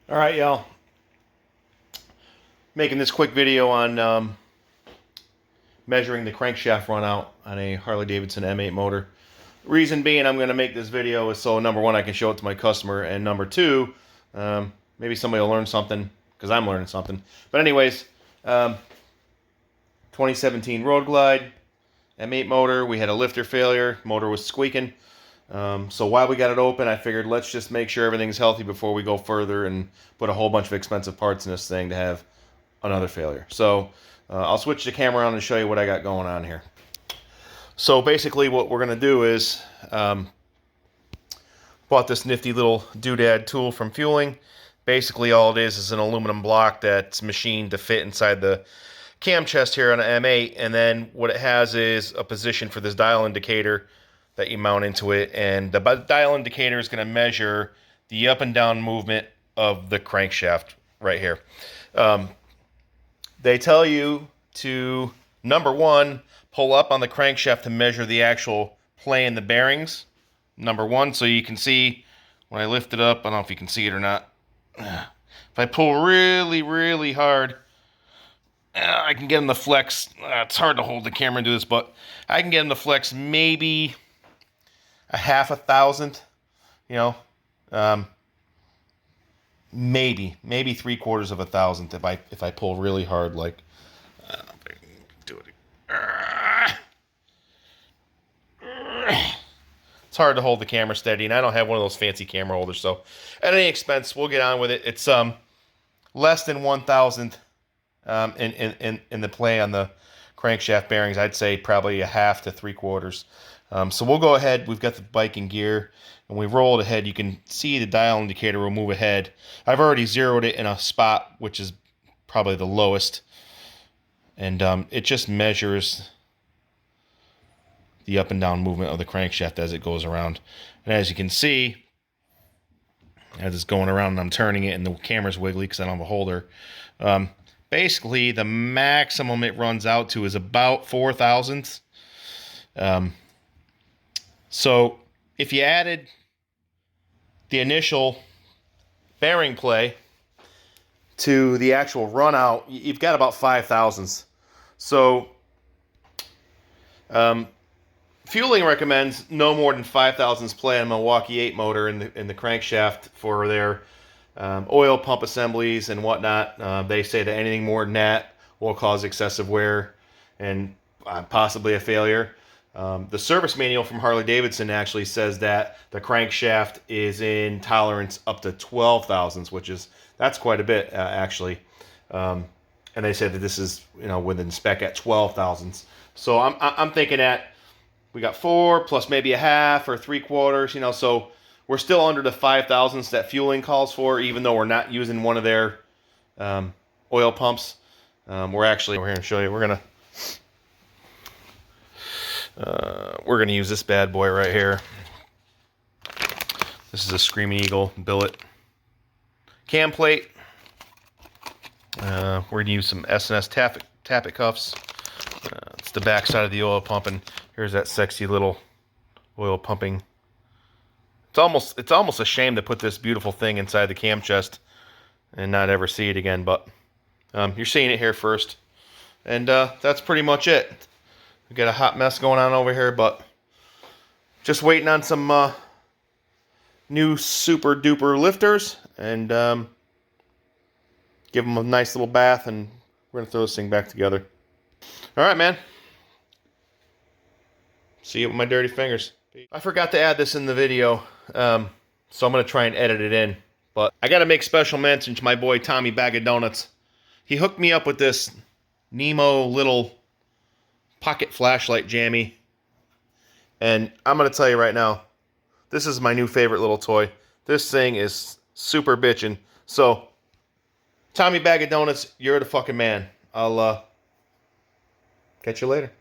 All right, y'all. Making this quick video on measuring the crankshaft runout on a Harley-Davidson M8 motor. Reason being I'm going to make this video is so, number one, I can show it to my customer, and number two, maybe somebody will learn something, because I'm learning something. But anyways, 2017 Road Glide, M8 motor. We had a lifter failure. Motor was squeaking. So while we got it open, I figured let's just make sure everything's healthy before we go further and put a whole bunch of expensive parts in this thing to have another failure. So I'll switch the camera on and show you what I got going on here. So basically what we're going to do is bought this nifty little doodad tool from Fueling. Basically all it is an aluminum block that's machined to fit inside the cam chest here on an M8, and then what it has is a position for this dial indicator that you mount into it, and the dial indicator is going to measure the up and down movement of the crankshaft right here. They tell you to, number one, pull up on the crankshaft to measure the actual play in the bearings, number one, so you can see when I lift it up. I don't know if you can see it or not. If I pull really, really hard, I can get them to flex. It's hard to hold the camera and do this, but I can get them to flex maybe a half a thousandth, you know, maybe 3/4 of a thousandth if I pull really hard. Like, I don't know if I can do it. It's hard to hold the camera steady, and I don't have one of those fancy camera holders, so at any expense, we'll get on with it. It's less than 1,000th in the play on the crankshaft bearings. I'd say probably a half to 3/4. So we'll go ahead. We've got the bike in gear, and we roll it ahead. You can see the dial indicator will move ahead. I've already zeroed it in a spot which is probably the lowest, and it just measures the up and down movement of the crankshaft as it goes around. And as you can see, as it's going around and I'm turning it and the camera's wiggly because I don't have a holder, basically the maximum it runs out to is about 4,000ths. So if you added the initial bearing play to the actual run out, you've got about 5,000ths. So Fueling recommends no more than 5,000ths play on a Milwaukee 8 motor in the crankshaft for their oil pump assemblies and whatnot. They say that anything more than that will cause excessive wear and possibly a failure. The service manual from Harley-Davidson actually says that the crankshaft is in tolerance up to 12,000ths, that's quite a bit actually. And they said that this is, you know, within spec at 12,000ths. So I'm thinking that we got 4 plus maybe a half or 3/4, you know, so we're still under the 5,000ths that Fueling calls for, even though we're not using one of their oil pumps. We're here and show you. We're gonna use this bad boy right here. This is a Screaming Eagle billet cam plate. We're gonna use some S&S tappet cuffs. It's the back side of the oil pump, and here's that sexy little oil pumping. It's almost a shame to put this beautiful thing inside the cam chest and not ever see it again, but you're seeing it here first, and that's pretty much it. We got a hot mess going on over here, but just waiting on some new super duper lifters, and give them a nice little bath, and we're gonna throw this thing back together. All right, man. See you with my dirty fingers. I forgot to add this in the video, so I'm gonna try and edit it in. But I gotta make special mention to my boy Tommy Bag of Donuts. He hooked me up with this Nemo little pocket flashlight jammy, and I'm gonna tell you right now, this is my new favorite little toy. This thing is super bitchin'. So Tommy Bag of Donuts, you're the fucking man. I'll catch you later.